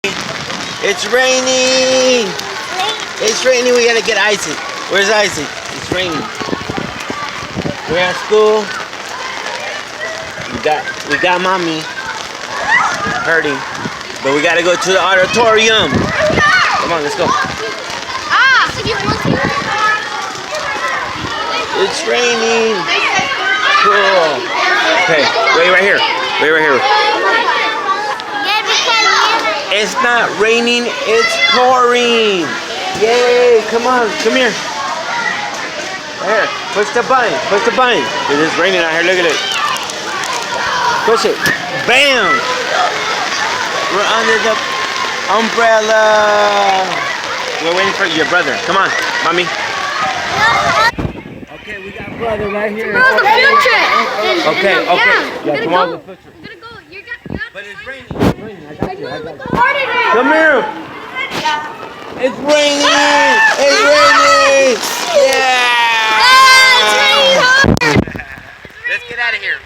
It's raining. It's raining. We gotta get Isaac. Where's Isaac? It's raining. We're at school. We got mommy hurting, but we gotta go to the auditorium. Come on, let's go. It's raining. Cool. Okay, wait right here. Wait right here. It's not raining, it's pouring. Yay, come on, come here. Right here, push the button, push the button. It is raining out here, look at it. Push it, bam. We're under the umbrella. We're waiting for your brother. Come on, mommy. Okay, we got brother right here. Okay. Yeah, come on, let's push it. But it's raining. I got you. Come here. It's raining. It's raining. Yeah. Oh, it's raining hard. Let's get out of here.